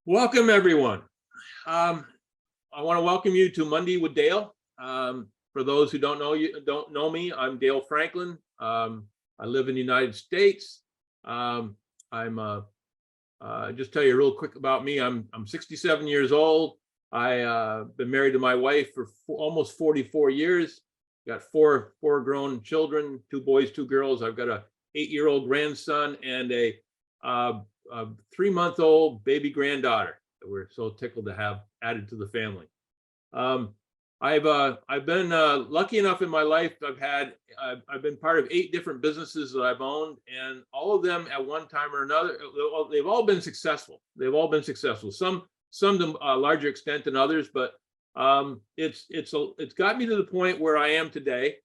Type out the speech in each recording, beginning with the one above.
Welcome, everyone. I want to welcome you to Monday with Dale. For those who don't know me, I'm Dale Franklin. I live in the United States. Just tell you real quick about me. I'm 67 years old. I've been married to my wife for almost 44 years. Got four grown children, 2 boys, 2 girls. I've got a 8-year-old grandson and a 3-month-old baby granddaughter that we're so tickled to have added to the family. I've been lucky enough in my life. I've been part of 8 different businesses that I've owned, and all of them at one time or another, they've all been successful. They've all been successful. Some to a larger extent than others, but it's got me to the point where I am today.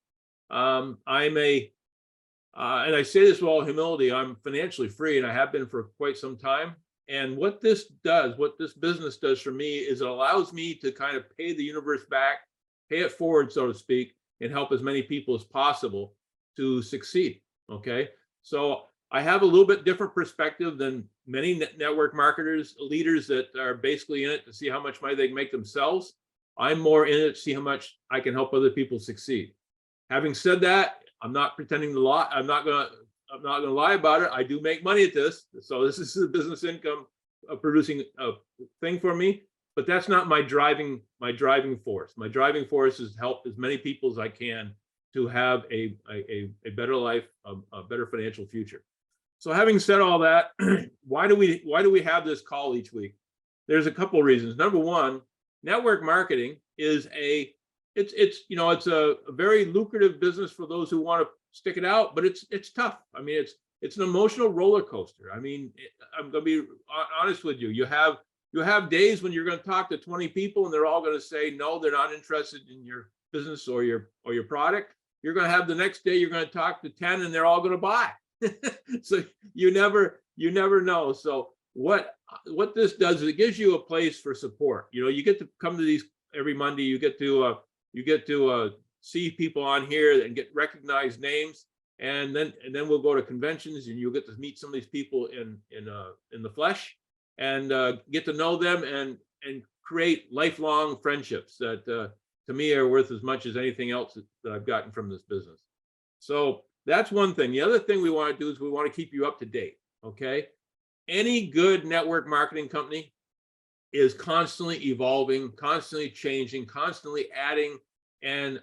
And I say this with all humility, I'm financially free, and I have been for quite some time. And what this business does for me is it allows me to kind of pay the universe back, pay it forward, so to speak, and help as many people as possible to succeed. Okay. So I have a little bit different perspective than many network marketers, leaders that are basically in it to see how much money they can make themselves. I'm more in it to see how much I can help other people succeed. Having said that, I'm not pretending to lie. I'm not gonna lie about it. I do make money at this, so this is a business income producing a thing for me. But that's not my driving force. My driving force is to help as many people as I can to have a better life, a better financial future. So, having said all that, why do we have this call each week? There's a couple of reasons. Number one, network marketing is it's a very lucrative business for those who want to stick it out, but it's tough. I mean, it's an emotional roller coaster. I mean, I'm going to be honest with you. You have days when you're going to talk to 20 people and they're all going to say no, they're not interested in your business or your product. You're going to have the next day you're going to talk to 10 and they're all going to buy. So you never know. So what this does is it gives you a place for support. You know, you get to come to these every Monday. You get to see people on here and get recognized names, and then we'll go to conventions and you'll get to meet some of these people in the flesh and get to know them and create lifelong friendships that to me are worth as much as anything else that I've gotten from this business. So that's one thing. The other thing we want to do is we want to keep you up to date. Okay, any good network marketing company is constantly evolving, constantly changing, constantly adding. And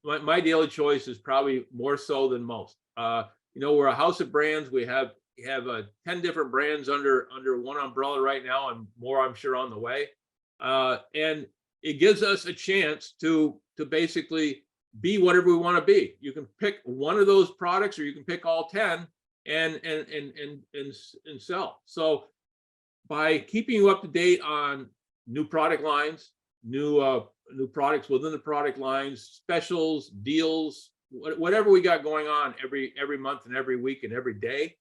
my daily choice is probably more so than most. We're a house of brands. We have 10 different brands under one umbrella right now, and more I'm sure on the way. And it gives us a chance to basically be whatever we want to be. You can pick one of those products, or you can pick all 10 and sell. So by keeping you up to date on new product lines, new products within the product lines, specials, deals, whatever we got going on every month and every week and every day,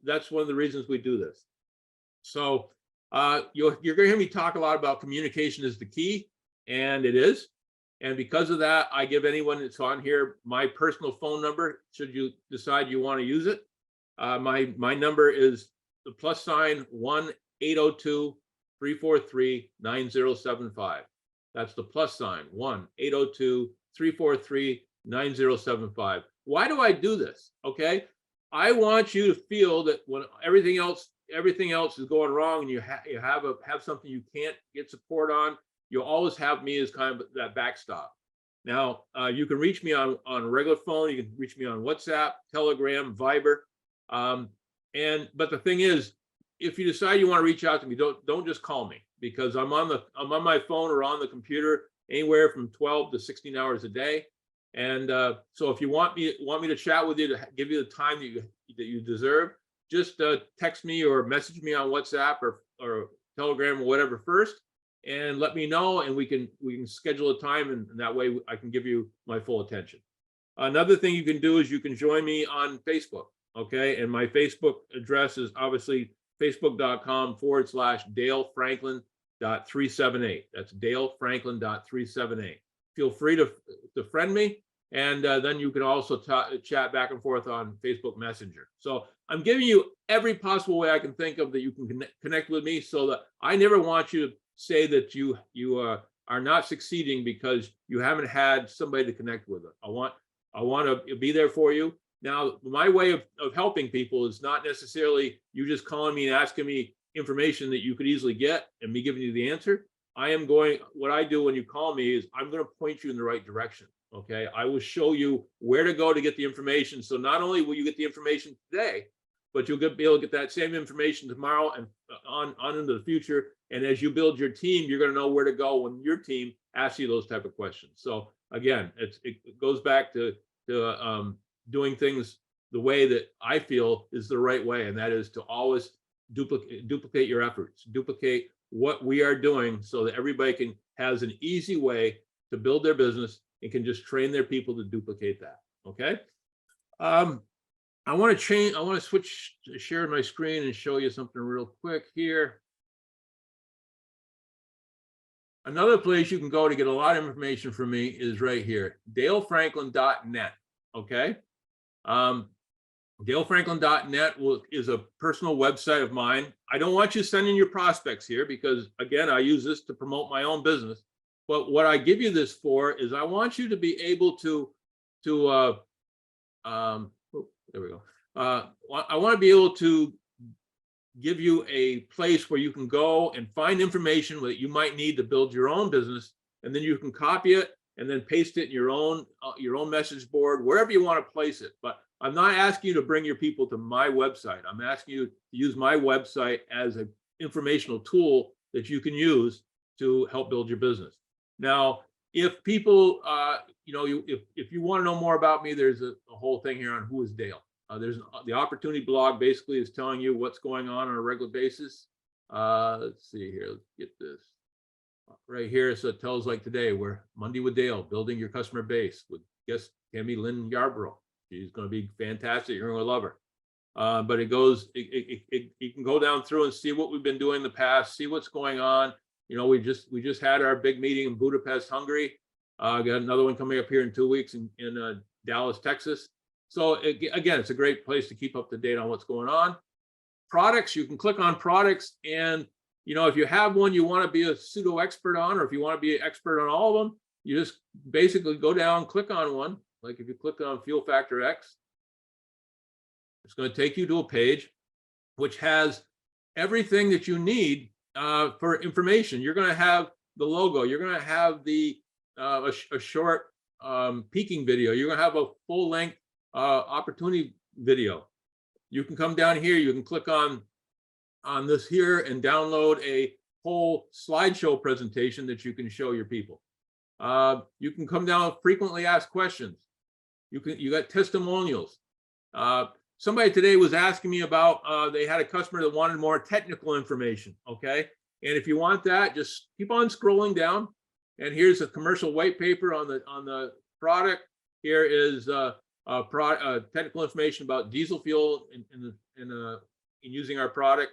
that's one of the reasons we do this. So you're going to hear me talk a lot about communication is the key, and it is. And because of that, I give anyone that's on here my personal phone number should you decide you want to use it. My number is the +1 802-343-9075. That's the +1 802-343-9075. Why do I do this? Okay, I want you to feel that when everything else is going wrong and you have something you can't get support on, you'll always have me as kind of that backstop. Now, you can reach me on a regular phone. You can reach me on WhatsApp, Telegram, Viber. But the thing is, if you decide you want to reach out to me, don't just call me, because I'm on my phone or on the computer anywhere from 12 to 16 hours a day. And so if you want me to chat with you, to give you the time that you deserve, just text me or message me on WhatsApp or Telegram or whatever first, and let me know, and we can schedule a time, and that way I can give you my full attention. Another thing you can do is you can join me on Facebook. Okay, and my Facebook address is obviously facebook.com/DaleFranklin.378. That's DaleFranklin.378. Feel free to friend me, And then you can also chat back and forth on Facebook Messenger. So I'm giving you every possible way I can think of that you can connect with me, so that I never want you to say that you are not succeeding because you haven't had somebody to connect with. I want to be there for you. Now, my way of helping people is not necessarily you just calling me and asking me information that you could easily get and me giving you the answer. What I do when you call me is I'm going to point you in the right direction. Okay. I will show you where to go to get the information. So not only will you get the information today, but you'll be able to get that same information tomorrow and on into the future. And as you build your team, you're going to know where to go when your team asks you those type of questions. So again, it goes back to doing things the way that I feel is the right way. And that is to always duplicate your efforts, duplicate what we are doing, so that everybody has an easy way to build their business and can just train their people to duplicate that. Okay. I want to switch to share my screen and show you something real quick here. Another place you can go to get a lot of information from me is right here, dalefranklin.net. Okay. dalefranklin.net is a personal website of mine. I don't want you sending your prospects here because, again, I use this to promote my own business. But what I give you this for is I want you to be able there we go. I want to be able to give you a place where you can go and find information that you might need to build your own business, and then you can copy it and then paste it in your own message board, wherever you want to place it. But I'm not asking you to bring your people to my website. I'm asking you to use my website as an informational tool that you can use to help build your business. Now, if people, if you want to know more about me, there's a whole thing here on Who is Dale. There's the opportunity blog, basically is telling you what's going on a regular basis. Let's see here, let's get this right here. So it tells, like today, we're Monday with Dale, building your customer base with guest Tammy, Lynn, Yarbrough. She's going to be fantastic. You're going to love her. But you can go down through and see what we've been doing in the past, see what's going on. We just had our big meeting in Budapest, Hungary. Got another one coming up here in 2 weeks in Dallas, Texas. So again, it's a great place to keep up to date on what's going on. Products, you can click on products, and if you have one you want to be a pseudo expert on, or if you want to be an expert on all of them, you just basically go down, click on one. Like if you click on Fuel Factor X, it's going to take you to a page which has everything that you need for information. You're going to have the logo. You're going to have a short peeking video. You're going to have a full length opportunity video. You can come down here. You can click on this here and download a whole slideshow presentation that you can show your people. You can come down frequently asked questions. You got testimonials. Somebody today was asking me about they had a customer that wanted more technical information. Okay, and if you want that, just keep on scrolling down. And here's a commercial white paper on the product. Here is technical information about diesel fuel in using our product.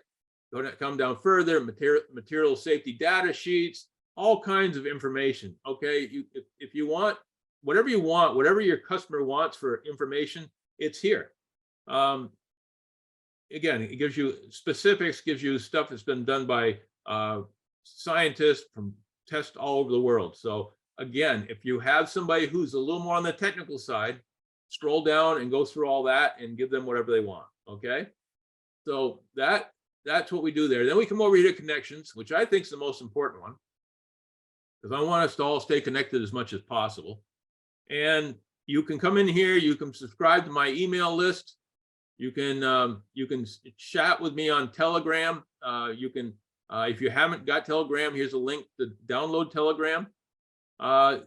Come down further, material safety data sheets, all kinds of information. Okay, if you want whatever your customer wants for information, it's here. Again, it gives you specifics, gives you stuff that's been done by scientists from tests all over the world. So again, if you have somebody who's a little more on the technical side, scroll down and go through all that and give them whatever they want. Okay, so that's what we do there. Then we come over here to connections, which I think is the most important one, because I want us to all stay connected as much as possible. And you can come in here, you can subscribe to my email list. You can chat with me on Telegram. You can, if you haven't got Telegram, here's a link to download Telegram.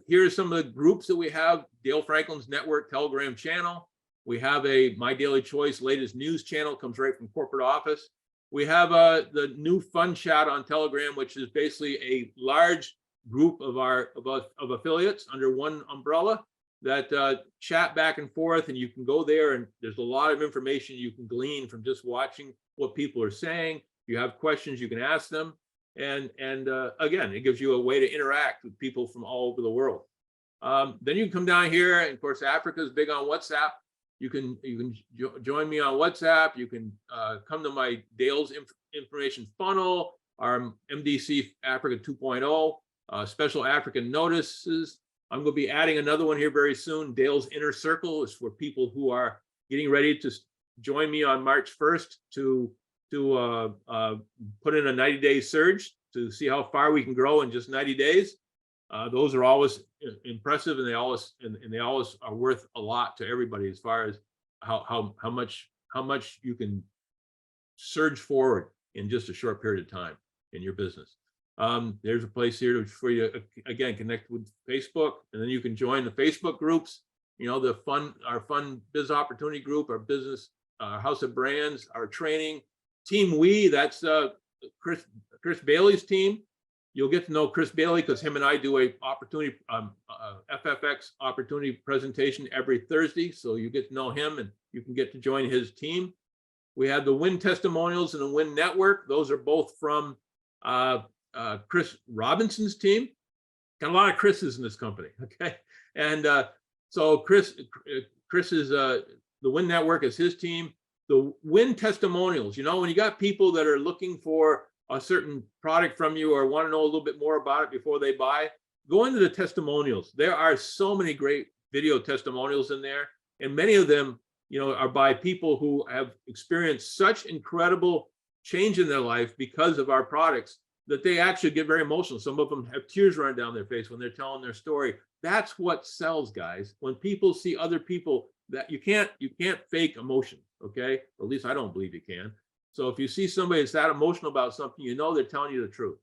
Here's some of the groups that we have. Dale Franklin's Network Telegram channel. We have a My Daily Choice latest news channel, comes right from corporate office. We have the new Fun Chat on Telegram, which is basically a large group of affiliates under one umbrella that chat back and forth, and you can go there and there's a lot of information you can glean from just watching what people are saying. If you have questions, you can ask them. And again, it gives you a way to interact with people from all over the world. Then you can come down here, and of course, Africa is big on WhatsApp. You can join me on WhatsApp. You can come to my Dale's information funnel, our MDC Africa 2.0, special African notices. I'm going to be adding another one here very soon. Dale's Inner Circle is for people who are getting ready to join me on March 1st to put in a 90-day surge to see how far we can grow in just 90 days. Those are always impressive, and they always are worth a lot to everybody as far as how much you can surge forward in just a short period of time in your business. There's a place here for you to, again, connect with Facebook, and then you can join the Facebook groups. You know, our fun biz opportunity group, our business, House of Brands, our training team. That's Chris Bailey's team. You'll get to know Chris Bailey because him and I do a opportunity FFX opportunity presentation every Thursday. So you get to know him, and you can get to join his team. We have the Win Testimonials and the Win Network. Those are both from Chris Robinson's team. Got a lot of Chris's in this company, okay? And so Chris is the Win Network is his team. The Win Testimonials, you know, when you got people that are looking for a certain product from you or want to know a little bit more about it before they buy, go into the testimonials. There are so many great video testimonials in there, and many of them, you know, are by people who have experienced such incredible change in their life because of our products that they actually get very emotional. Some of them have tears running down their face when they're telling their story. That's what sells, guys. When people see other people, that you can't fake emotion, okay? Or at least I don't believe you can. So if you see somebody that's that emotional about something, you know they're telling you the truth.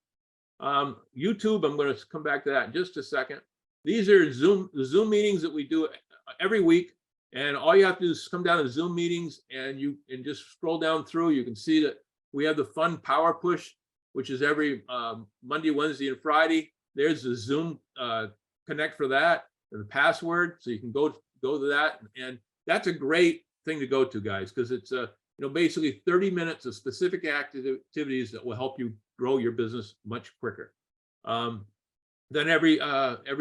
YouTube, I'm going to come back to that in just a second. These are the Zoom meetings that we do every week. And all you have to do is come down to Zoom meetings, and just scroll down through. You can see that we have the fun power push, which is every Monday, Wednesday, and Friday. There's the Zoom connect for that, and the password, so you can go to that. And that's a great thing to go to, guys, because it's basically 30 minutes of specific activities that will help you grow your business much quicker. Then every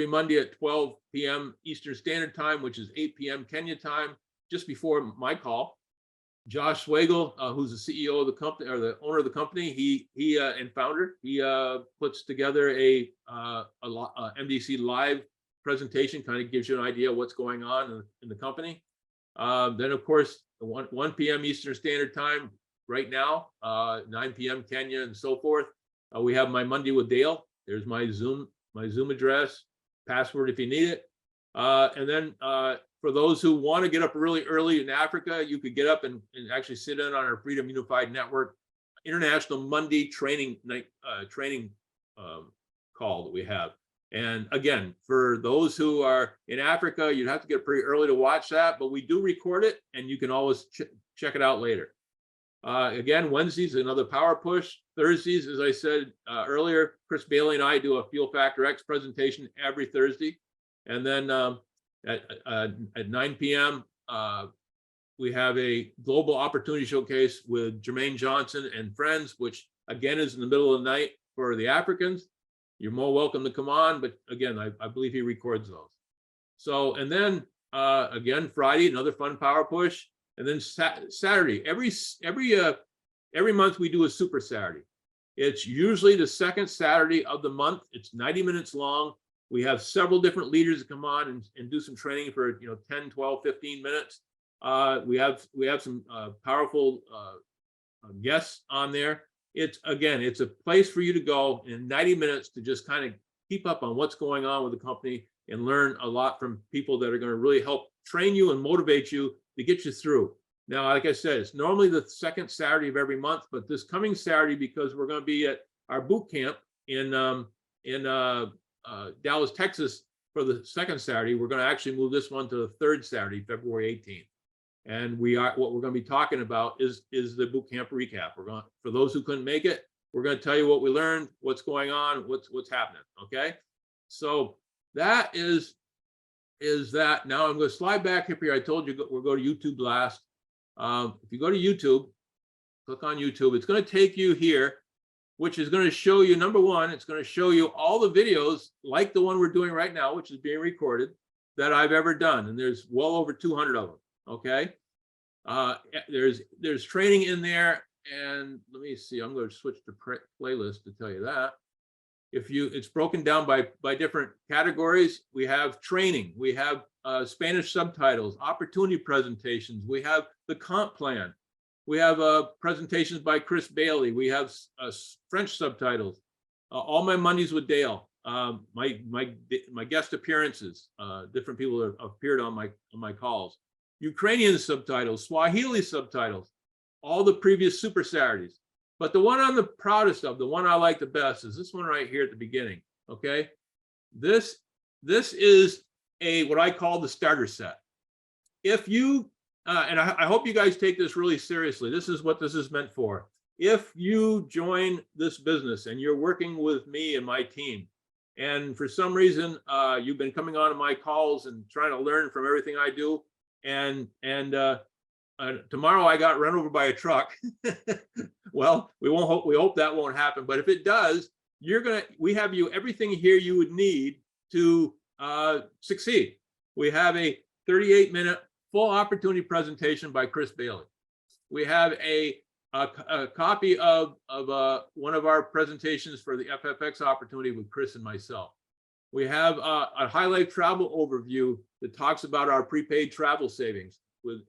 Monday at 12 p.m. Eastern Standard Time, which is 8 p.m. Kenya time, just before my call, Josh Swagel, who's the CEO of the company, or the owner of the company, he and founder, he puts together a MDC live presentation, kind of gives you an idea of what's going on in the company. Then, of course, 1 p.m. Eastern Standard Time right now, 9 p.m. Kenya, and so forth. We have my Monday with Dale. There's my Zoom address, password if you need it. And then for those who want to get up really early in Africa, you could get up and actually sit in on our Freedom Unified Network International Monday training night call that we have. And again, for those who are in Africa, you'd have to get pretty early to watch that, but we do record it, and you can always check it out later. Again, Wednesdays, another power push. Thursdays, as I said earlier, Chris Bailey and I do a Fuel Factor X presentation every Thursday. And then at 9 p.m., we have a global opportunity showcase with Jermaine Johnson and friends, which again is in the middle of the night for the Africans. You're more welcome to come on, but again, I believe he records those. So, and then again, Friday, another fun power push. And then Saturday, every month we do a Super Saturday. It's usually the second Saturday of the month. It's 90 minutes long. We have several different leaders that come on and do some training for 10, 12, 15 minutes. We have some powerful guests on there. It's a place for you to go in 90 minutes to just kind of keep up on what's going on with the company and learn a lot from people that are going to really help train you and motivate you to get you through. Now, like I said, it's normally the second Saturday of every month, but this coming Saturday, because we're going to be at our boot camp in Dallas, Texas, for the second Saturday, we're going to actually move this one to the third Saturday, February 18th. And what we're going to be talking about is the boot camp recap. For those who couldn't make it, we're going to tell you what we learned, what's going on, what's happening. Okay, so that is that. Now I'm going to slide back up here. I told you we'll go to YouTube last. If you go to YouTube, click on YouTube. It's going to take you here which is going to show you, number one, it's going to show you all the videos like the one we're doing right now, which is being recorded, that I've ever done. And there's well over 200 of them. Okay. There's training in there. And let me see, I'm going to switch to playlist to tell you that. It's broken down by different categories. We have training, we have Spanish subtitles, opportunity presentations, we have the comp plan, we have presentations by Chris Bailey, we have French subtitles, all my Mondays with Dale, my guest appearances, different people have appeared on my calls, Ukrainian subtitles, Swahili subtitles, all the previous Super Saturdays. But the one I'm the proudest of, the one I like the best, is this one right here at the beginning. Okay, this is what I call the starter set. If you and I hope you guys take this really seriously. This is what this is meant for. If you join this business and you're working with me and my team, and for some reason you've been coming on to my calls and trying to learn from everything I do, and tomorrow I got run over by a truck. Well, we hope that won't happen. But if it does, we have everything here you would need to succeed. We have a 38-minute full opportunity presentation by Chris Bailey. We have a copy of one of our presentations for the FFX opportunity with Chris and myself. We have a highlight travel overview that talks about our prepaid travel savings with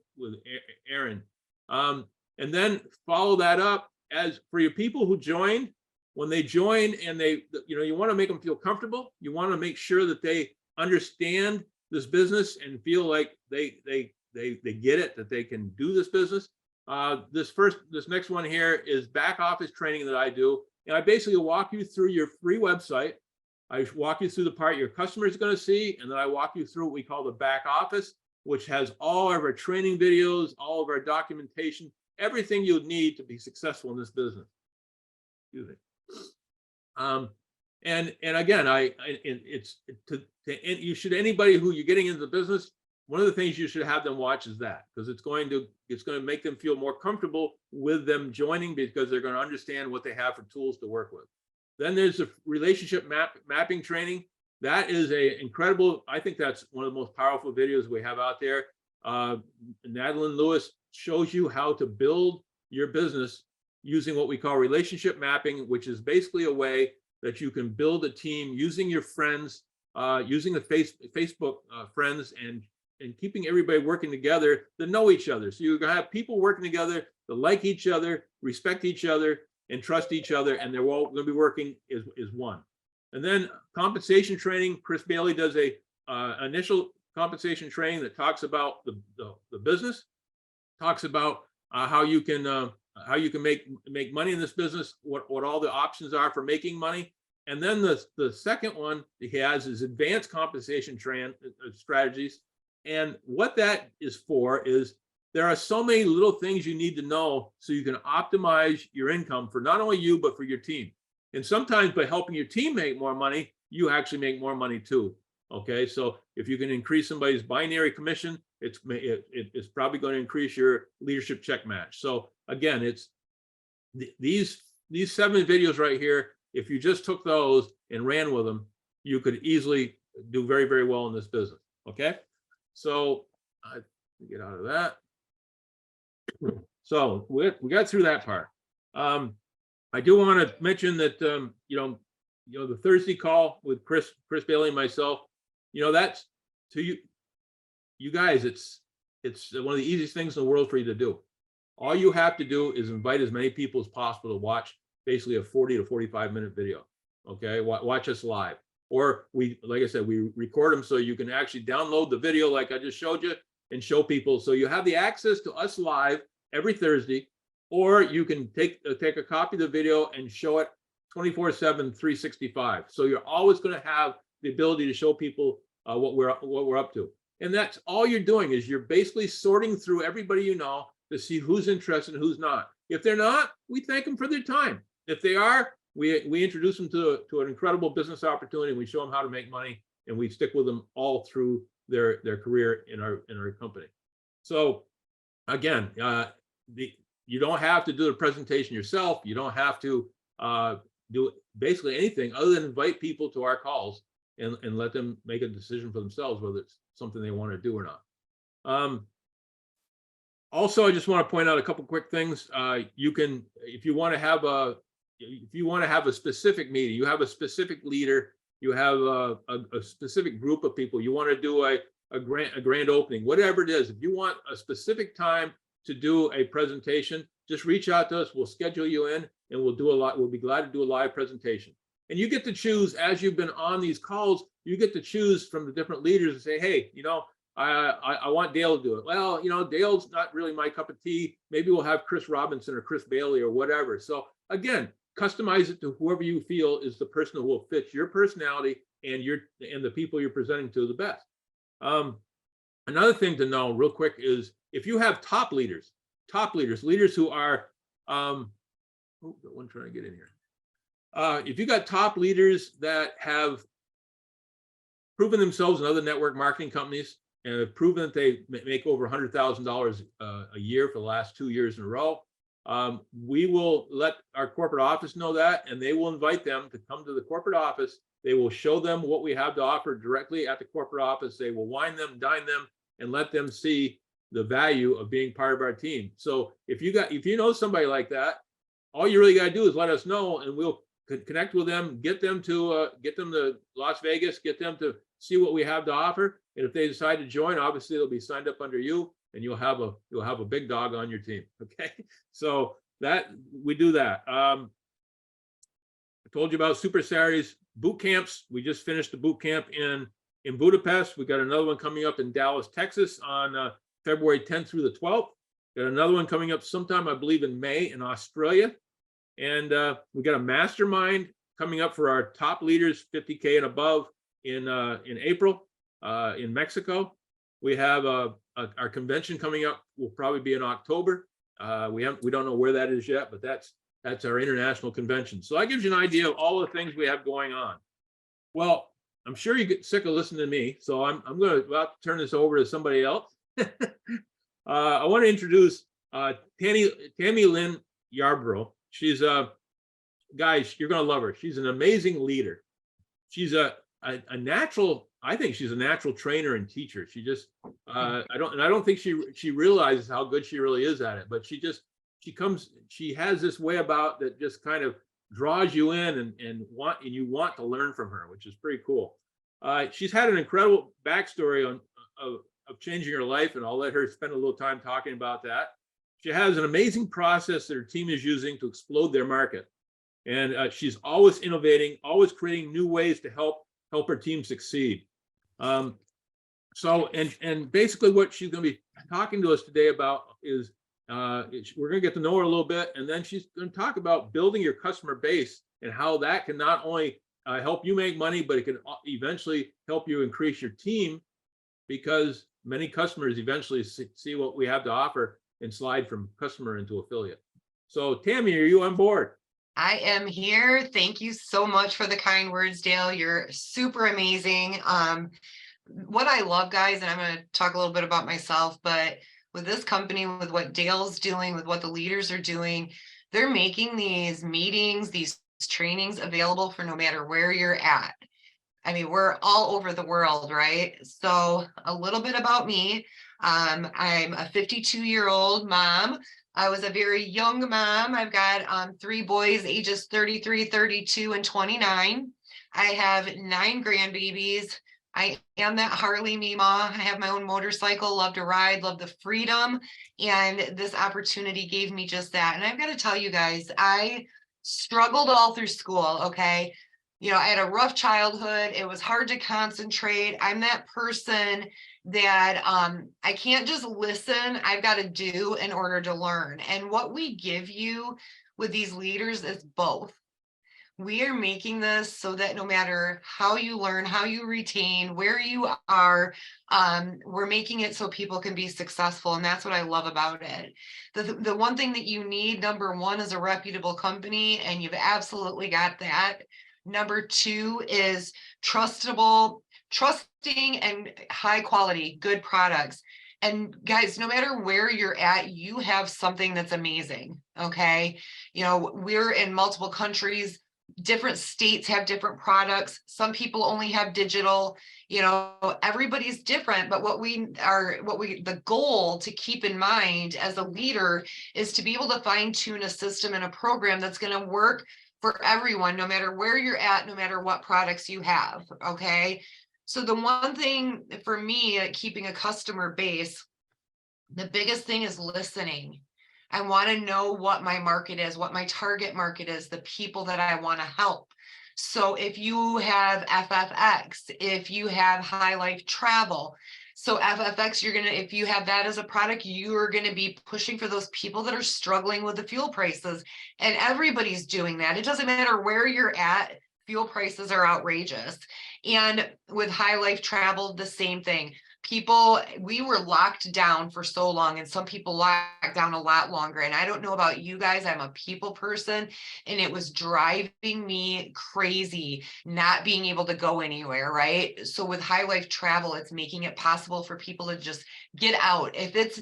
Aaron. And then follow that up as for your people who joined, when they join and you want to make them feel comfortable. You want to make sure that they understand this business and feel like they get it, that they can do this business. This next one here is back office training that I do. And I basically walk you through your free website. I walk you through the part your customer is going to see, and then I walk you through what we call the back office, which has all of our training videos, all of our documentation, everything you'd need to be successful in this business. Excuse me. And again, anybody who you're getting into the business, one of the things you should have them watch is that, because it's going to make them feel more comfortable with them joining, because they're going to understand what they have for tools to work with. Then there's the relationship mapping training. That is incredible. I think that's one of the most powerful videos we have out there. Madeline Lewis shows you how to build your business using what we call relationship mapping, which is basically a way that you can build a team using your friends, using the Facebook friends, and keeping everybody working together to know each other. So you're gonna have people working together that like each other, respect each other, and trust each other, and they're all gonna be working as one. And then compensation training. Chris Bailey does a initial compensation training that talks about the business, talks about how you can make money in this business, what all the options are for making money. And then the second one he has is advanced compensation strategies. And what that is for is there are so many little things you need to know so you can optimize your income for not only you, but for your team. And sometimes by helping your team make more money, you actually make more money too. Okay, so if you can increase somebody's binary commission, it's probably going to increase your leadership check match. So again, it's these 7 videos right here. If you just took those and ran with them, you could easily do very, very well in this business. Okay, so I get out of that. So we got through that part. I do want to mention that the Thursday call with Chris Bailey and myself, that's to you guys, it's one of the easiest things in the world for you to do. All you have to do is invite as many people as possible to watch basically a 40 to 45-minute video. Okay, watch us live, or like I said, we record them so you can actually download the video like I just showed you and show people. So you have the access to us live every Thursday, or you can take a copy of the video and show it 24/7, 365. So you're always going to have the ability to show people what we're up to. And that's all you're doing, is you're basically sorting through everybody to see who's interested and who's not. If they're not, we thank them for their time. If they are, we introduce them to an incredible business opportunity. We show them how to make money, and we stick with them all through their career in our company. So again, you don't have to do the presentation yourself. You don't have to do basically anything other than invite people to our calls and let them make a decision for themselves whether it's something they want to do or not. Also, I just want to point out a couple quick things. You can, if you want to have a specific meeting, you have a specific leader, you have a specific group of people, you want to do a grand opening, whatever it is. If you want a specific time to do a presentation, just reach out to us. We'll schedule you in, and we'll be glad to do a live presentation. And you get to choose, as you've been on these calls, you get to choose from the different leaders and say, hey, I want Dale to do it. Well, Dale's not really my cup of tea. Maybe we'll have Chris Robinson or Chris Bailey or whatever. So again, customize it to whoever you feel is the person who will fit your personality and the people you're presenting to the best. Another thing to know real quick is if you have top leaders who are, one trying to get in here. If you got top leaders that have proven themselves in other network marketing companies and have proven that they make over $100,000 a year for the last 2 years in a row, we will let our corporate office know that, and they will invite them to come to the corporate office. They will show them what we have to offer directly at the corporate office. They will wine them, dine them, and let them see the value of being part of our team. So if you know somebody like that, all you really got to do is let us know, and we'll connect with them, get them to Las Vegas, get them to see what we have to offer. And if they decide to join, obviously they'll be signed up under you, and you'll have a big dog on your team. Okay, so that we do that. I told you about Super Saturdays boot camps. We just finished the boot camp in Budapest. We got another one coming up in Dallas, Texas on February 10th through the 12th. Got another one coming up sometime, I believe, in May in Australia. And we got a mastermind coming up for our top leaders, 50K and above, in April in Mexico. We have our convention coming up. Will probably be in October. We don't know where that is yet, but that's our international convention. So that gives you an idea of all the things we have going on. Well, I'm sure you get sick of listening to me, so I'm about to turn this over to somebody else. I want to introduce Tammy Lynn Yarbrough. She's guys, you're going to love her. She's an amazing leader. She's a natural. I think she's a natural trainer and teacher. She just I don't think she realizes how good she really is at it. But she has this way about that just kind of draws you in and you want to learn from her, which is pretty cool. She's had an incredible backstory of changing her life, and I'll let her spend a little time talking about that. She has an amazing process that her team is using to explode their market. And she's always innovating, always creating new ways to help her team succeed. So basically what she's going to be talking to us today about is we're going to get to know her a little bit, and then she's going to talk about building your customer base and how that can not only help you make money, but it can eventually help you increase your team, because many customers eventually see what we have to offer and slide from customer into affiliate. So Tammy, are you on board? I am here. Thank you so much for the kind words, Dale. You're super amazing. What I love, guys, and I'm going to talk a little bit about myself, but with this company, with what Dale's doing, with what the leaders are doing, they're making these meetings, these trainings available for no matter where you're at. I mean, we're all over the world, right? So a little bit about me. I'm a 52-year-old mom. I was a very young mom. I've got 3 boys, ages 33, 32, and 29. I have 9 grandbabies. I am that Harley Mima. I have my own motorcycle, love to ride, love the freedom. And this opportunity gave me just that. And I've got to tell you guys, I struggled all through school, okay? I had a rough childhood. It was hard to concentrate. I'm that person that I can't just listen. I've got to do in order to learn. And what we give you with these leaders is both. We are making this so that no matter how you learn, how you retain, where you are, we're making it so people can be successful. And that's what I love about it. The one thing that you need, number one, is a reputable company, and you've absolutely got that. Number 2 is trusting and high quality, good products. And guys, no matter where you're at, you have something that's amazing. Okay. You know, we're in multiple countries, different states have different products. Some people only have digital, you know, everybody's different. But the goal to keep in mind as a leader is to be able to fine tune a system and a program that's going to work for everyone, no matter where you're at, no matter what products you have. Okay. So the one thing for me, keeping a customer base, the biggest thing is listening. I want to know what my market is, what my target market is, the people that I want to help. So if you have FFX, if you have High Life Travel, so FFX, if you have that as a product, you are going to be pushing for those people that are struggling with the fuel prices. And everybody's doing that. It doesn't matter where you're at. Fuel prices are outrageous. And with High Life Travel, the same thing. We were locked down for so long, and some people locked down a lot longer. And I don't know about you guys, I'm a people person, and it was driving me crazy not being able to go anywhere, right? So with High Life Travel, it's making it possible for people to just get out. If it's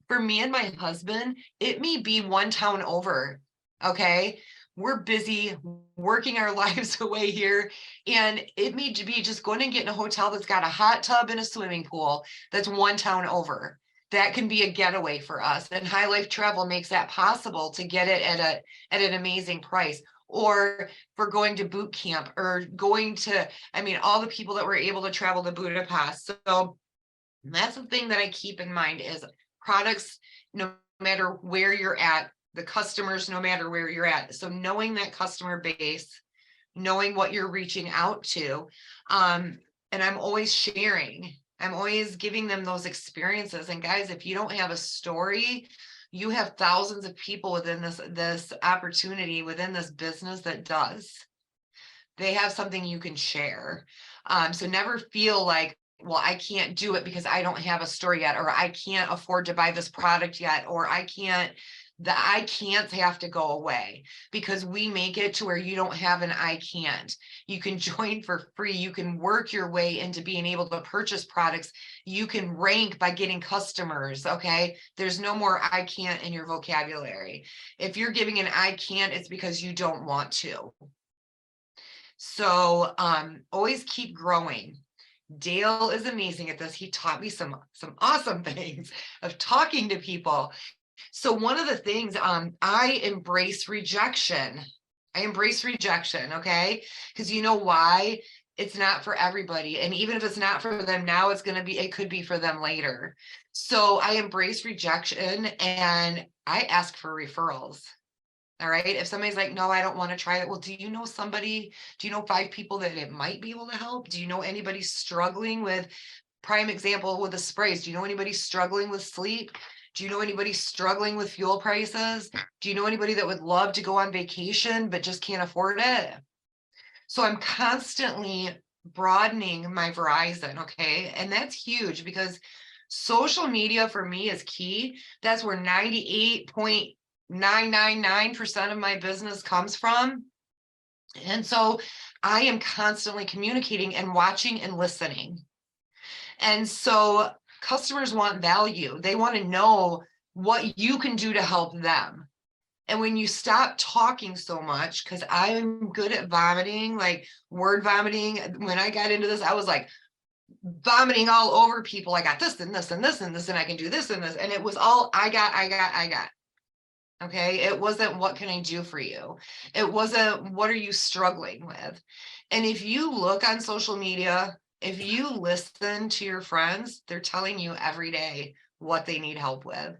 for me and my husband, it may be one town over, okay? We're busy working our lives away here, and it may be just going and getting a hotel that's got a hot tub and a swimming pool that's one town over. That can be a getaway for us, and High Life Travel makes that possible to get it at an amazing price. Or for going to boot camp, or going to, all the people that were able to travel to Budapest. So that's the thing that I keep in mind is products, no matter where you're at, the customers, no matter where you're at. So knowing that customer base, knowing what you're reaching out to, and I'm always sharing. I'm always giving them those experiences. And guys, if you don't have a story, you have thousands of people within this opportunity, within this business that does. They have something you can share. So never feel like, well, I can't do it because I don't have a story yet, or I can't afford to buy this product yet, or I can't have to go away, because we make it to where you don't have an I can't. You can join for free. You can work your way into being able to purchase products. You can rank by getting customers. Okay. There's no more I can't in your vocabulary. If you're giving an I can't, it's because you don't want to. So always keep growing. Dale is amazing at this. He taught me some awesome things of talking to people. So one of the things, I embrace rejection. Okay? Because you know why? It's not for everybody. And even if it's not for them now, it could be for them later. So I embrace rejection, and I ask for referrals. All right. If somebody's like, no, I don't want to try it. Well, do you know 5 people that it might be able to help? Do you know anybody struggling with, prime example with the sprays? Do you know anybody struggling with sleep? Do you know anybody struggling with fuel prices? Do you know anybody that would love to go on vacation but just can't afford it? So I'm constantly broadening my horizon. Okay. And that's huge, because social media for me is key. That's where 98.999% of my business comes from. And so I am constantly communicating and watching and listening. And so customers want value. They want to know what you can do to help them. And when you stop talking so much, because I'm good at vomiting, like word vomiting. When I got into this, I was like vomiting all over people. I got this and this and this and this, and I can do this and this. And it was all I got. Okay. It wasn't, what can I do for you? It wasn't, what are you struggling with? And if you look on social media, if you listen to your friends, they're telling you every day what they need help with,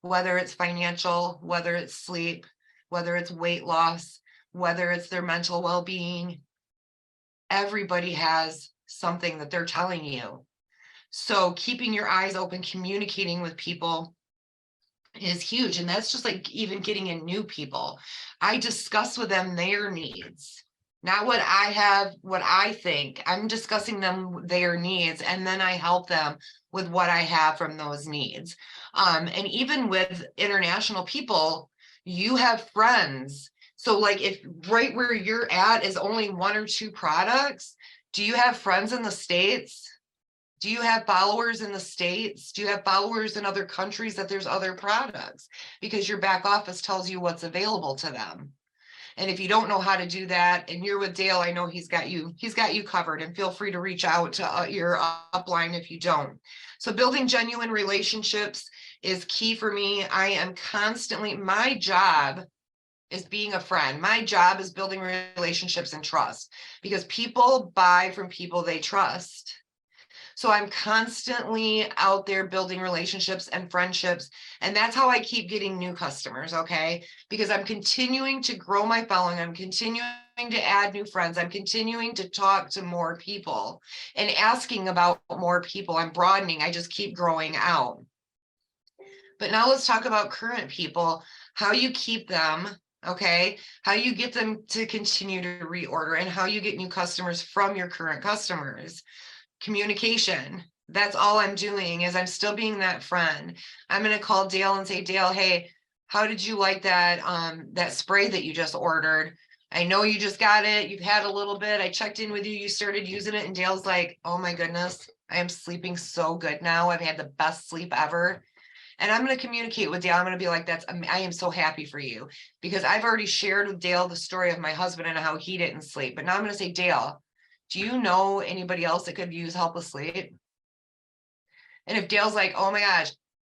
whether it's financial, whether it's sleep, whether it's weight loss, whether it's their mental well-being. Everybody has something that they're telling you. So keeping your eyes open, communicating with people is huge. And that's just like even getting in new people. I discuss with them their needs, not what I have, what I think. I'm discussing their needs, and then I help them with what I have from those needs. And even with international people, you have friends. So like if right where you're at is only 1 or 2 products, do you have friends in the States? Do you have followers in the States? Do you have followers in other countries that there's other products? Because your back office tells you what's available to them. And if you don't know how to do that and you're with Dale, I know he's got you covered, and feel free to reach out to your upline if you don't. So building genuine relationships is key for me. I am constantly, my job is being a friend. My job is building relationships and trust, because people buy from people they trust. So I'm constantly out there building relationships and friendships. And that's how I keep getting new customers, okay? Because I'm continuing to grow my following. I'm continuing to add new friends. I'm continuing to talk to more people and asking about more people. I'm broadening. I just keep growing out. But now let's talk about current people, how you keep them, okay? How you get them to continue to reorder, and how you get new customers from your current customers. Communication. That's all I'm doing, is I'm still being that friend. I'm going to call Dale and say, Dale, hey, how did you like that that spray that you just ordered? I know you just got it. You've had a little bit. I checked in with you. You started using it. And Dale's like, oh my goodness, I am sleeping so good now. I've had the best sleep ever. And I'm going to communicate with Dale. I'm going to be like, I am so happy for you, because I've already shared with Dale the story of my husband and how he didn't sleep. But now I'm going to say, Dale, do you know anybody else that could use help with sleep? And if Dale's like, oh my gosh,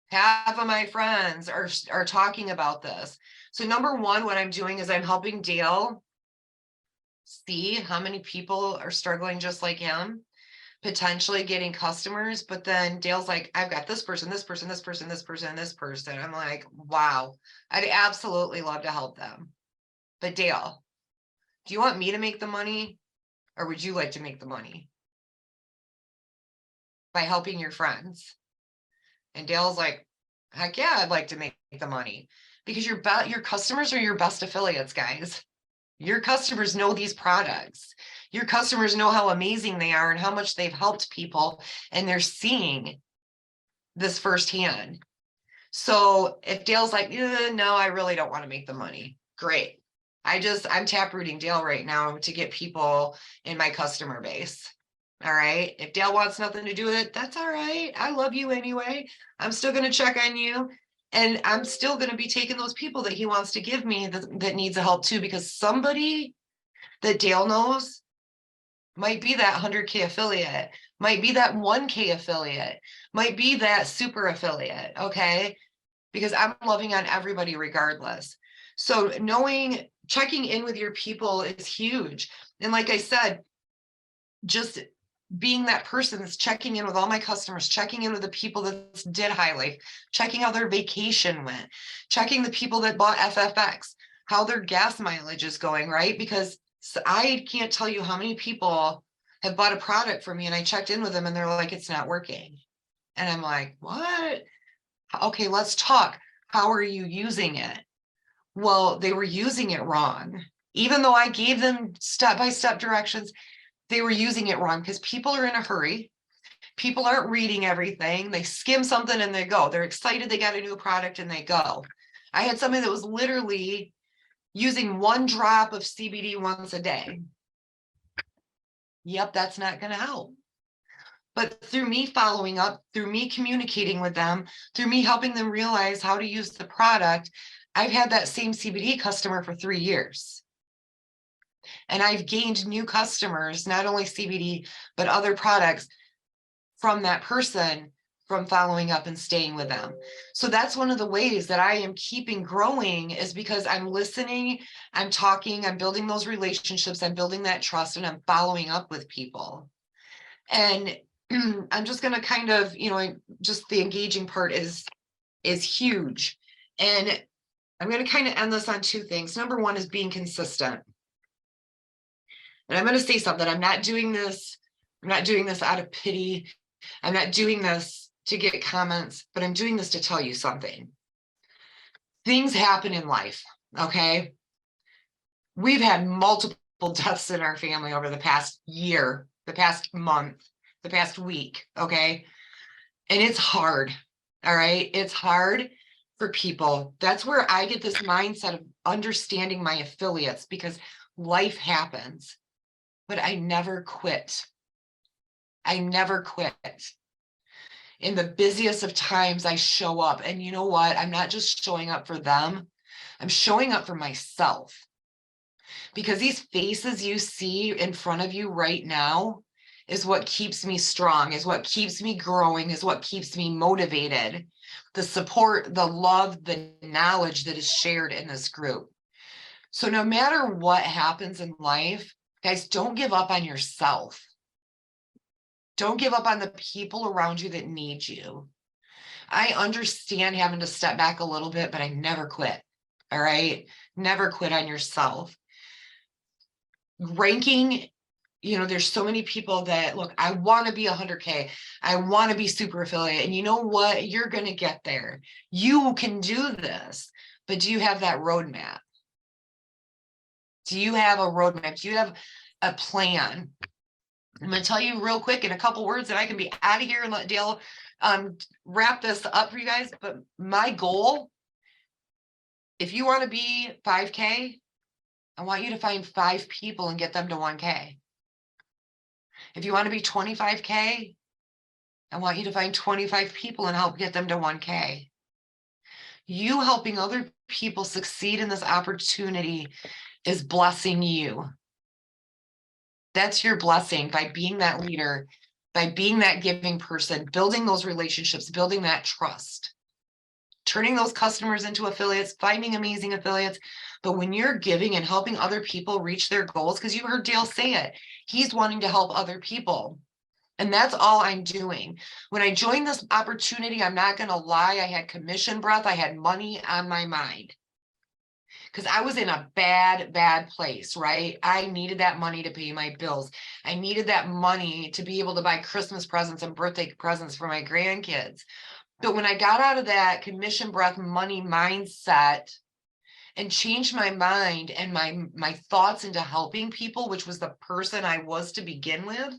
half of my friends are talking about this. So number one, what I'm doing is I'm helping Dale see how many people are struggling just like him, potentially getting customers. But then Dale's like, I've got this person, this person, this person, this person, this person. I'm like, wow, I'd absolutely love to help them. But Dale, do you want me to make the money, or would you like to make the money by helping your friends? And Dale's like, heck yeah, I'd like to make the money, because your customers are your best affiliates, guys. Your customers know these products. Your customers know how amazing they are and how much they've helped people, and they're seeing this firsthand. So if Dale's like, no, I really don't want to make the money, great. I'm taprooting Dale right now to get people in my customer base. All right. If Dale wants nothing to do with it, that's all right. I love you anyway. I'm still going to check on you. And I'm still going to be taking those people that he wants to give me that needs a help too, because somebody that Dale knows might be that 100K affiliate, might be that 1K affiliate, might be that super affiliate. Okay. Because I'm loving on everybody regardless. So checking in with your people is huge. And like I said, just being that person that's checking in with all my customers, checking in with the people that did High Life, checking how their vacation went, checking the people that bought FFX, how their gas mileage is going, right? Because I can't tell you how many people have bought a product from me and I checked in with them and they're like, it's not working. And I'm like, what? Okay, let's talk. How are you using it? Well, they were using it wrong. Even though I gave them step-by-step directions, they were using it wrong, because people are in a hurry. People aren't reading everything. They skim something and they go. They're excited they got a new product and they go. I had somebody that was literally using 1 drop of CBD once a day. Yep, that's not going to help. But through me following up, through me communicating with them, through me helping them realize how to use the product, I've had that same CBD customer for 3 years. And I've gained new customers, not only CBD, but other products from that person, from following up and staying with them. So that's one of the ways that I am keeping growing, is because I'm listening, I'm talking, I'm building those relationships, I'm building that trust, and I'm following up with people. And I'm just going to kind of, just the engaging part is huge. And I'm going to kind of end this on 2 things. Number 1 is being consistent. And I'm going to say something. I'm not doing this out of pity. I'm not doing this to get comments, but I'm doing this to tell you something. Things happen in life, okay? We've had multiple deaths in our family over the past year, the past month, the past week, okay? And it's hard, all right? It's hard for people. That's where I get this mindset of understanding my affiliates, because life happens, but I never quit. I never quit. In the busiest of times, I show up. And you know what? I'm not just showing up for them. I'm showing up for myself. Because these faces you see in front of you right now is what keeps me strong, is what keeps me growing, is what keeps me motivated. The support, the love, the knowledge that is shared in this group. So no matter what happens in life, guys, don't give up on yourself. Don't give up on the people around you that need you. I understand having to step back a little bit, but I never quit. All right. Never quit on yourself. Ranking, you know, there's so many people that look, I want to be 100K. I want to be super affiliate. And you know what? You're going to get there. You can do this. But do you have that roadmap? Do you have a roadmap? Do you have a plan? I'm going to tell you real quick in a couple words that I can be out of here and let Dale wrap this up for you guys. But my goal, if you want to be 5K, I want you to find 5 people and get them to 1K. If you want to be 25K, I want you to find 25 people and help get them to 1K. You helping other people succeed in this opportunity is blessing you. That's your blessing by being that leader, by being that giving person, building those relationships, building that trust, turning those customers into affiliates, finding amazing affiliates. But when you're giving and helping other people reach their goals, because you heard Dale say it, he's wanting to help other people. And that's all I'm doing. When I joined this opportunity, I'm not going to lie, I had commission breath. I had money on my mind. Because I was in a bad place, right? I needed that money to pay my bills. I needed that money to be able to buy Christmas presents and birthday presents for my grandkids. But when I got out of that commission breath money mindset and changed my mind and my thoughts into helping people, which was the person I was to begin with,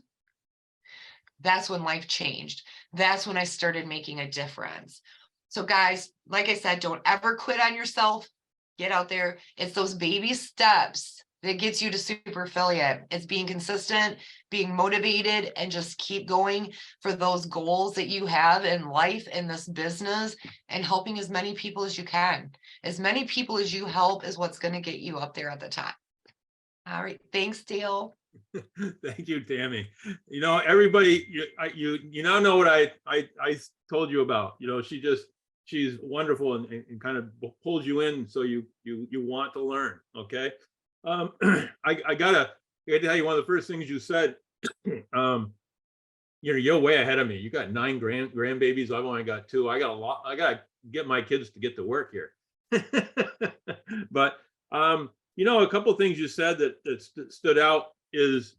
that's when life changed. That's when I started making a difference. So guys, like I said, don't ever quit on yourself. Get out there. It's those baby steps that gets you to super affiliate. It's being consistent, being motivated, and just keep going for those goals that you have in life, in this business, and helping as many people as you can. As many people as you help is what's going to get you up there at the top. All right. Thanks, Dale. Thank you, Tammy. You know, everybody, you now know what I told you about. You know, she's wonderful and kind of pulls you in so you want to learn. Okay. I gotta tell you, one of the first things you said, you're way ahead of me. You got 9 grandbabies. I've only got 2. I got a lot. I gotta get my kids to get to work here. But you know, a couple of things you said that stood out is,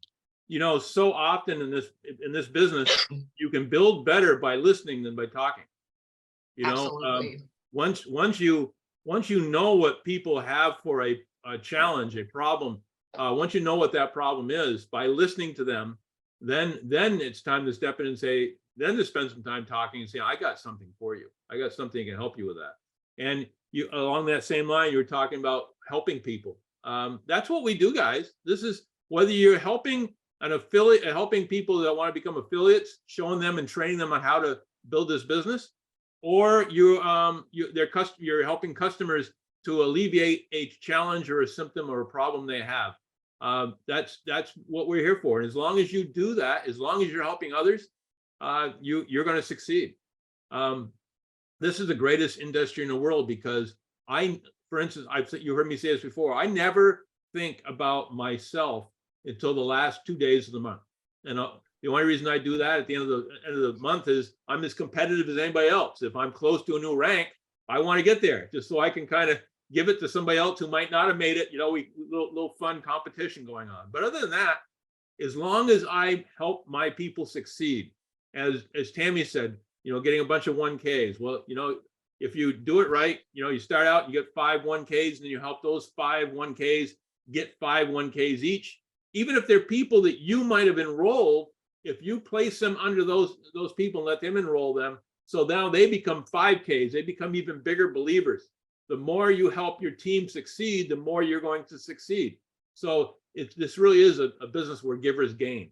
you know, so often in this business, you can build better by listening than by talking. You know, once you know what people have for a challenge, a problem, once you know what that problem is, by listening to them, then it's time to step in and say, then to spend some time talking and say, I got something for you. I got something that can help you with that. And you, along that same line, you were talking about helping people. That's what we do, guys. This is whether you're helping an affiliate, helping people that want to become affiliates, showing them and training them on how to build this business, or you're helping customers to alleviate a challenge or a symptom or a problem they have. That's what we're here for. And as long as you do that, as long as you're helping others, you're going to succeed. This is the greatest industry in the world because for instance, you heard me say this before, I never think about myself until the last 2 days of the month. And the only reason I do that at the end of the month is I'm as competitive as anybody else. If I'm close to a new rank, I want to get there just so I can kind of give it to somebody else who might not have made it. You know, little fun competition going on. But other than that, as long as I help my people succeed, as Tammy said, you know, getting a bunch of 1Ks. Well, you know, if you do it right, you know, you start out, you get 5 1Ks, and then you help those 5 1Ks get 5 1Ks each. Even if they're people that you might have enrolled, if you place them under those people and let them enroll them, so now they become 5Ks, they become even bigger believers. The more you help your team succeed, the more you're going to succeed. So this really is a business where givers gain.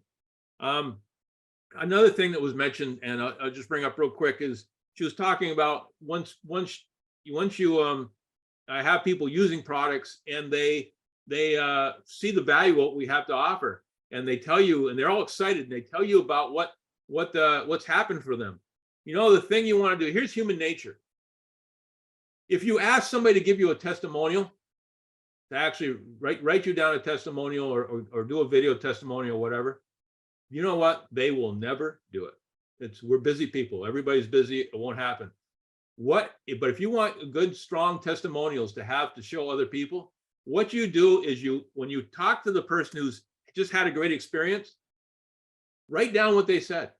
another thing that was mentioned, and I'll just bring up real quick, is she was talking about once you I have people using products and they see the value of what we have to offer, and they tell you, and they're all excited, and they tell you about what's happened for them. You know, the thing you want to do, here's human nature. If you ask somebody to give you a testimonial, to actually write you down a testimonial, or do a video testimonial, whatever, you know what? They will never do it. We're busy people. Everybody's busy. It won't happen. But if you want good, strong testimonials to have to show other people, what you do is when you talk to the person who's just had a great experience, write down what they said.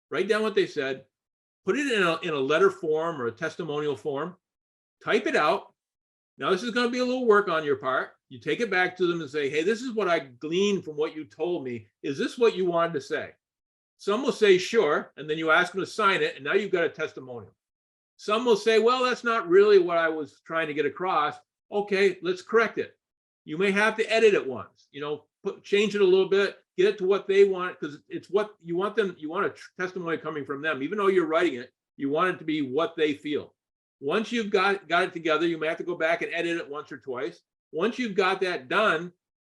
Write down what they said. Put it in a letter form or a testimonial form. Type it out. Now, this is going to be a little work on your part. You take it back to them and say, hey, this is what I gleaned from what you told me. Is this what you wanted to say? Some will say, sure. And then you ask them to sign it. And now you've got a testimonial. Some will say, well, that's not really what I was trying to get across. Okay, let's correct it. You may have to edit it once, change it a little bit, get it to what they want, because it's what you want them. You want a testimony coming from them. Even though you're writing it, you want it to be what they feel. Once you've got it together, you may have to go back and edit it once or twice. Once you've got that done,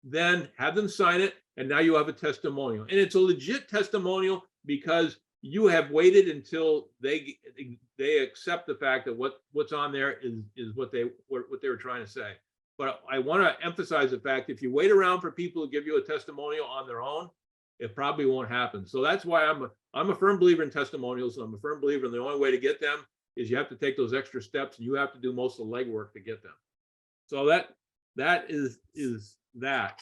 then have them sign it, and now you have a testimonial. And it's a legit testimonial because you have waited until they accept the fact that what's on there is what they were trying to say. But I want to emphasize the fact, if you wait around for people to give you a testimonial on their own, it probably won't happen. So that's why I'm a firm believer in testimonials. I'm a firm believer in the only way to get them is you have to take those extra steps, and you have to do most of the legwork to get them. So that is that.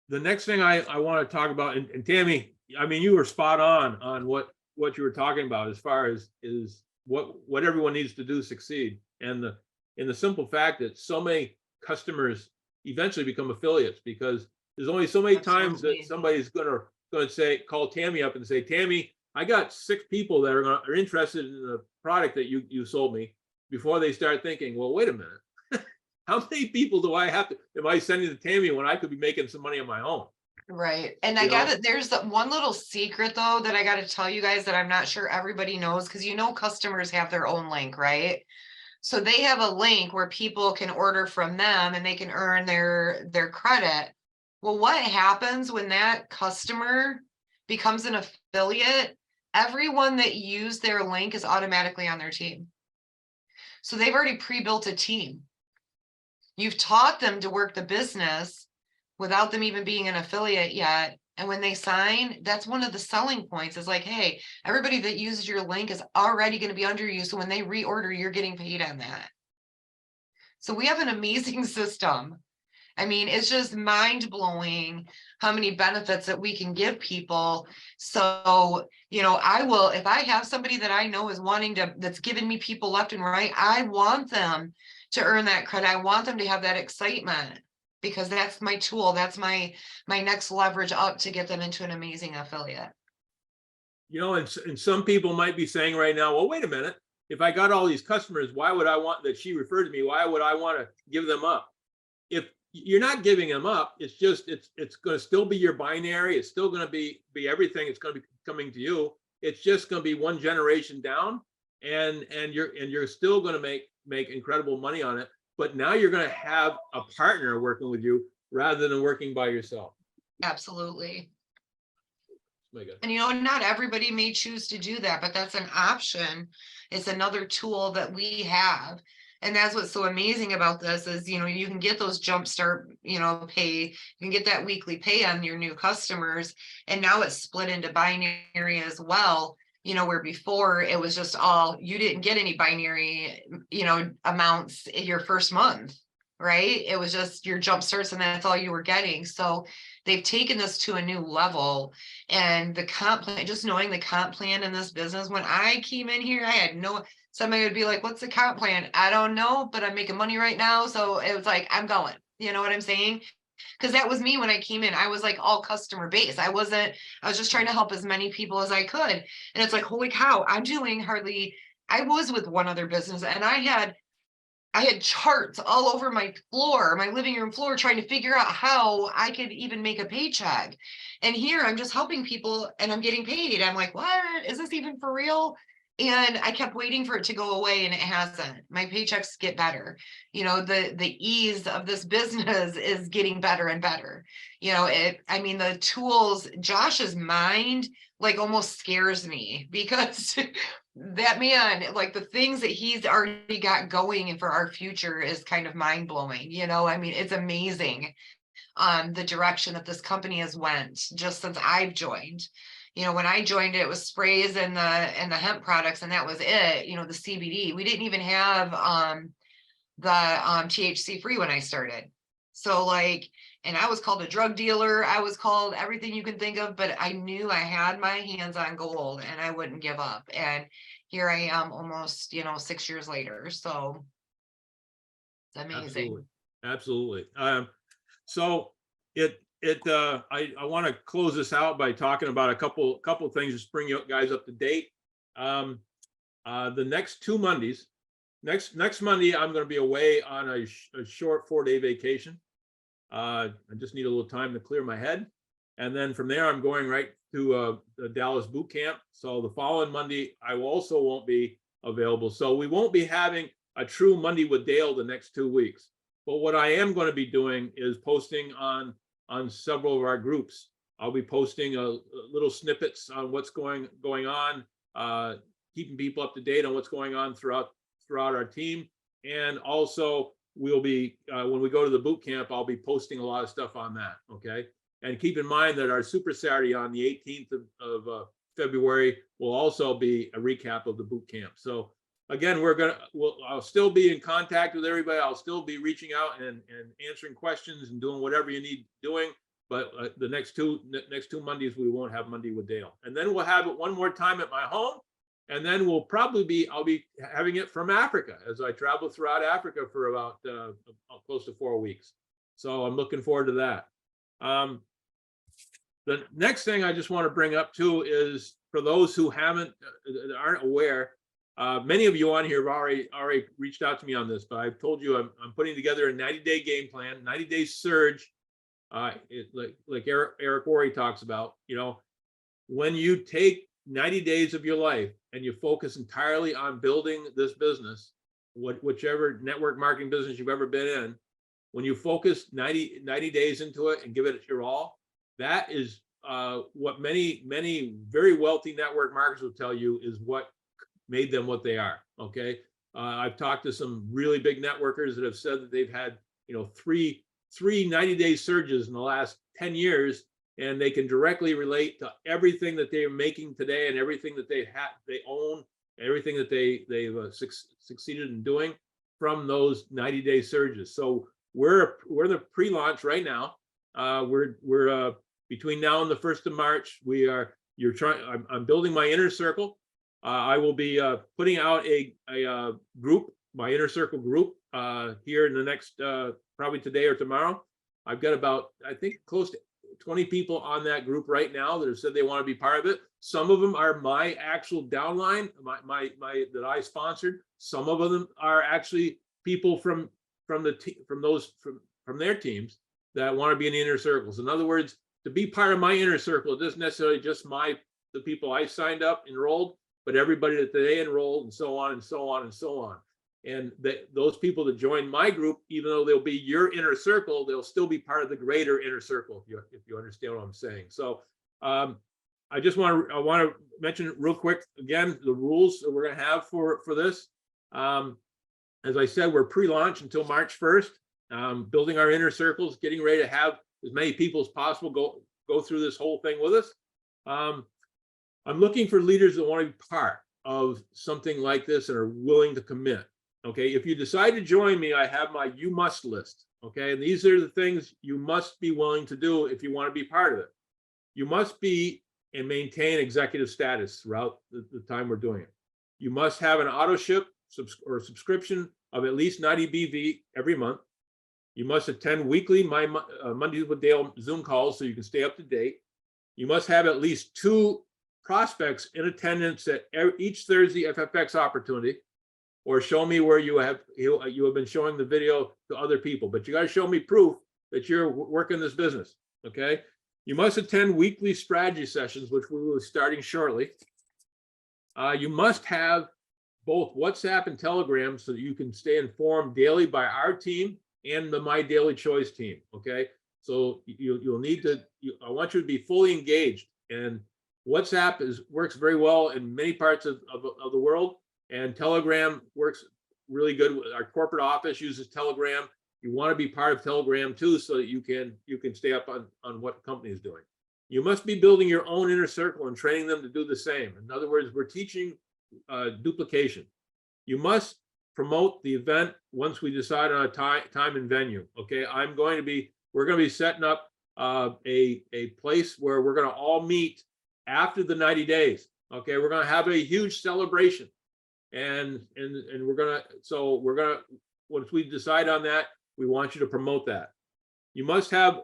The next thing I want to talk about, and Tammy, I mean, you were spot on what you were talking about as far as is what everyone needs to do to succeed. And the simple fact that so many customers eventually become affiliates, because there's only so many times that somebody's going to say, call Tammy up and say, Tammy, I got 6 people that are interested in the product that you sold me, before they start thinking, well, wait a minute, how many people am I sending to Tammy when I could be making some money on my own? Right. And there's one little secret though, that I got to tell you guys that I'm not sure everybody knows, because customers have their own link, right? So they have a link where people can order from them and they can earn their credit. Well, what happens when that customer becomes an affiliate? Everyone that used their link is automatically on their team. So they've already pre-built a team. You've taught them to work the business without them even being an affiliate yet. And when they sign, that's one of the selling points, is like, hey, everybody that uses your link is already going to be under you. So when they reorder, you're getting paid on that. So we have an amazing system. I mean, it's just mind blowing how many benefits that we can give people. So, if I have somebody that I know is that's giving me people left and right, I want them to earn that credit. I want them to have that excitement, because that's my tool. That's my next leverage up to get them into an amazing affiliate. And some people might be saying right now, well, wait a minute. If I got all these customers, why would I want that she referred to me? Why would I want to give them up? If you're not giving them up, it's going to still be your binary. It's still going to be everything. It's going to be coming to you. It's just going to be one generation down, and you're still going to make incredible money on it. But now you're going to have a partner working with you rather than working by yourself. Absolutely. And not everybody may choose to do that, but that's an option. It's another tool that we have. And that's what's so amazing about this is, you can get those jumpstart, pay, you can get that weekly pay on your new customers. And now it's split into binary as well, where before it was just you didn't get any binary, amounts in your first month, right? It was just your jumpstarts and that's all you were getting. So they've taken this to a new level, and the comp plan, just knowing the comp plan in this business, when I came in here, I had somebody would be like, what's the comp plan? I don't know, but I'm making money right now. So it was like, I'm going, you know what I'm saying? Because that was me when I came in. I was like all customer based. I was just trying to help as many people as I could. And it's like, holy cow, I was with one other business, and I had I had charts all over my floor, my living room floor, trying to figure out how I could even make a paycheck. And here I'm just helping people and I'm getting paid. I'm like, what? Is this even for real? And I kept waiting for it to go away and it hasn't. My paychecks get better. You know, the ease of this business is getting better and better. You know, I mean, the tools, Josh's mind like almost scares me because that man, like the things that he's already got going and for our future is kind of mind blowing. You know, I mean, it's amazing the direction that this company has went just since I've joined. You know, when I joined, it was sprays and the hemp products, and that was it. You know, the CBD. We didn't even have the THC free when I started. So like, and I was called a drug dealer. I was called everything you can think of, but I knew I had my hands on gold and I wouldn't give up. And here I am almost, you know, 6 years later. So it's amazing. Absolutely. So I want to close this out by talking about a couple things to bring you guys up to date. The next 2 Mondays, next Monday, I'm going to be away on a short 4-day vacation. I just need a little time to clear my head. And then from there, I'm going right to the Dallas boot camp. So the following Monday, I also won't be available. So we won't be having a true Monday with Dale the next 2 weeks. But what I am going to be doing is posting on several of our groups. I'll be posting little snippets on what's going on, keeping people up to date on what's going on throughout our team. And also we'll be, when we go to the boot camp, I'll be posting a lot of stuff on that, okay? And keep in mind that our Super Saturday on the 18th of February will also be a recap of the boot camp. So again, I'll still be in contact with everybody. I'll still be reaching out and answering questions and doing whatever you need doing. But the next two Mondays, we won't have Monday with Dale. And then we'll have it one more time at my home. And then I'll be having it from Africa as I travel throughout Africa for about close to 4 weeks. So I'm looking forward to that. The next thing I just want to bring up too is for those who aren't aware, many of you on here have already reached out to me on this, but I've told you I'm putting together a 90-day game plan, 90-day surge. Like Eric Worre talks about, you know, when you take 90 days of your life and you focus entirely on building this business, whichever network marketing business you've ever been in, when you focus 90 days into it and give it your all, that is what many very wealthy network marketers will tell you is what made them what they are. Okay. I've talked to some really big networkers that have said that they've had, you know, three 90-day surges in the last 10 years, and they can directly relate to everything that they're making today and everything that they own, everything that they've succeeded in doing from those 90-day surges. So we're the pre-launch right now. We're between now and the 1st of March. I'm building my inner circle. I will be putting out a group, my inner circle group, here in the next probably today or tomorrow. I've got about, I think, close to 20 people on that group right now that have said they want to be part of it. Some of them are my actual downline, my that I sponsored. Some of them are actually people from their teams that want to be in the inner circles. In other words, to be part of my inner circle, it isn't necessarily just the people I signed up, enrolled, but everybody that they enrolled, and so on and so on and so on. And those people that join my group, even though they'll be your inner circle, they'll still be part of the greater inner circle, if you understand what I'm saying. So I want to mention real quick again the rules that we're going to have for this. As I said, we're pre-launch until March 1st, building our inner circles, getting ready to have as many people as possible go through this whole thing with us. I'm looking for leaders that want to be part of something like this and are willing to commit. Okay, if you decide to join me, I have my you must list. Okay, and these are the things you must be willing to do if you want to be part of it. You must be and maintain executive status throughout the time we're doing it. You must have an auto ship or subscription of at least 90 BV every month. You must attend weekly Mondays with Dale Zoom calls so you can stay up to date. You must have at least 2 prospects in attendance at each Thursday FFX opportunity. or show me where you have been showing the video to other people, but you got to show me proof that you're working this business. Okay. You must attend weekly strategy sessions, which we will be starting shortly. You must have both WhatsApp and Telegram so that you can stay informed daily by our team and the My Daily Choice team. Okay. So you'll need to, I want you to be fully engaged, and WhatsApp works very well in many parts of the world, and Telegram works really good. Our corporate office uses Telegram. You want to be part of Telegram too, so that you can stay up on what the company is doing. You must be building your own inner circle and training them to do the same. In other words, we're teaching duplication. You must promote the event once we decide on a time and venue. Okay, we're going to be setting up a place where we're going to all meet after the 90 days. Okay, we're going to have a huge celebration, and we're going to once we decide on that, we want you to promote that. You must have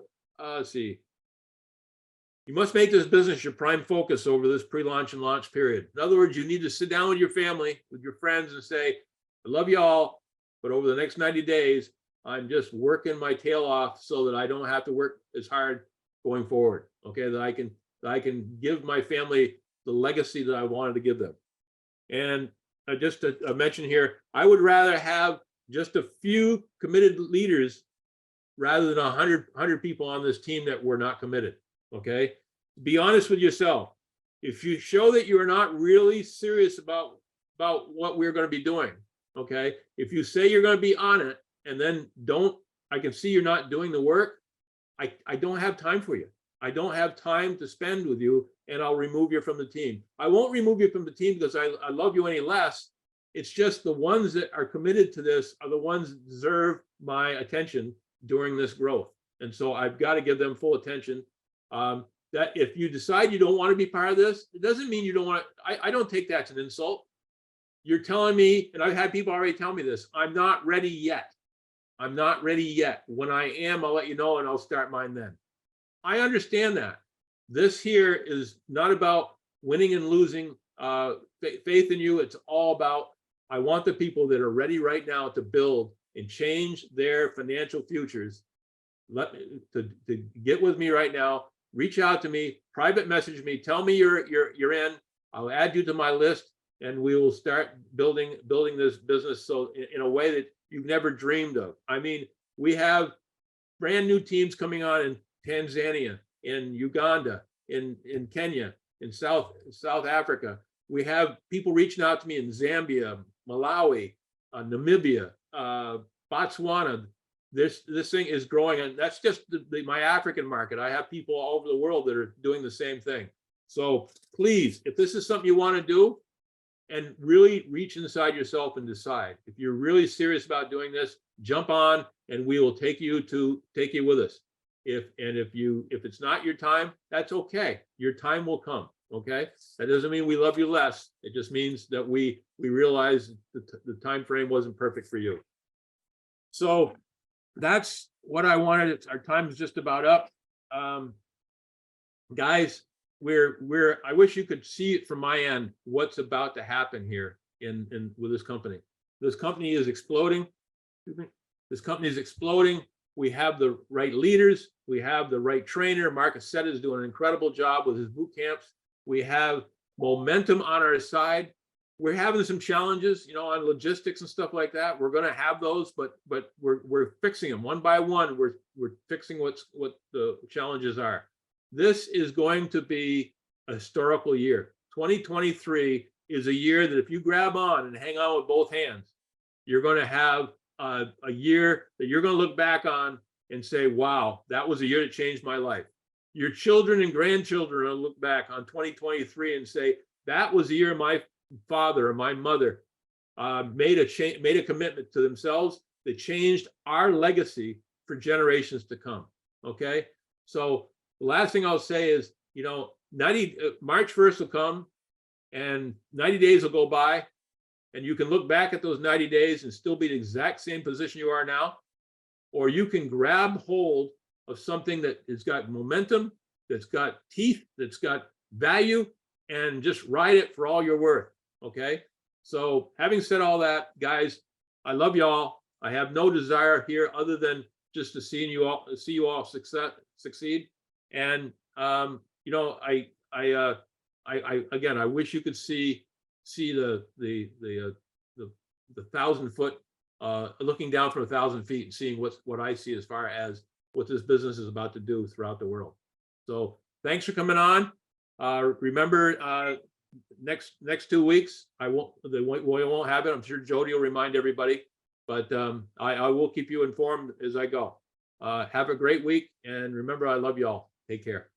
you must make this business your prime focus over this pre-launch and launch period. In other words, you need to sit down with your family, with your friends, and say, I love you all, but over the next 90 days, I'm just working my tail off so that I don't have to work as hard going forward. Okay, that I can give my family the legacy that I wanted to give them. And just to mention here, I would rather have just a few committed leaders rather than 100 people on this team that were not committed. Okay, be honest with yourself. If you show that you are not really serious about what we're going to be doing, okay, if you say you're going to be on it and then I can see you're not doing the work, I don't have time for you. I don't have time to spend with you, and I'll remove you from the team. I won't remove you from the team because I love you any less. It's just the ones that are committed to this are the ones that deserve my attention during this growth. And so I've got to give them full attention. That if you decide you don't want to be part of this, it doesn't mean you don't want to. I don't take that as an insult. You're telling me, and I've had people already tell me this, I'm not ready yet. I'm not ready yet. When I am, I'll let you know, and I'll start mine then. I understand that. This here is not about winning and losing faith in you. It's all about, I want the people that are ready right now to build and change their financial futures. To get with me right now. Reach out to me, private message me, tell me you're in. I'll add you to my list, and we will start building this business so in a way that you've never dreamed of. I mean, we have brand new teams coming on in Tanzania, in Uganda, in Kenya, in South Africa. We have people reaching out to me in Zambia, Malawi, Namibia, Botswana. This thing is growing, and that's just my African market. I have people all over the world that are doing the same thing. So please, if this is something you want to do, and really reach inside yourself and decide. If you're really serious about doing this, jump on, and we will take you with us. If it's not your time, that's okay. Your time will come. Okay, that doesn't mean we love you less. It just means that we realize the time frame wasn't perfect for you. So that's what I wanted. Our time is just about up. Guys, I wish you could see it from my end, what's about to happen here with this company. This company is exploding. This company is exploding. We have the right leaders. We have the right trainer. Mark Assetta is doing an incredible job with his boot camps. We have momentum on our side. We're having some challenges, on logistics and stuff like that. We're going to have those, but we're fixing them one by one. We're fixing what the challenges are. This is going to be a historical year. 2023 is a year that if you grab on and hang on with both hands, you're going to have a year that you're going to look back on and say, wow, that was a year that changed my life. Your children and grandchildren will look back on 2023 and say, that was the year my father or my mother made a commitment to themselves that changed our legacy for generations to come. Okay, so the last thing I'll say is, March 1st will come, and 90 days will go by, and you can look back at those 90 days and still be the exact same position you are now, or you can grab hold of something that has got momentum, that's got teeth, that's got value, and just ride it for all you're worth. Okay, So having said all that, guys, I love y'all. I have no desire here other than just to see you all succeed. And you know, again, I wish you could see the 1,000-foot, looking down from 1,000 feet and seeing what I see as far as what this business is about to do throughout the world. So thanks for coming on. Remember, next 2 weeks, we won't have it. I'm sure Jody will remind everybody, but I will keep you informed as I go. Have a great week, and remember, I love y'all. Take care.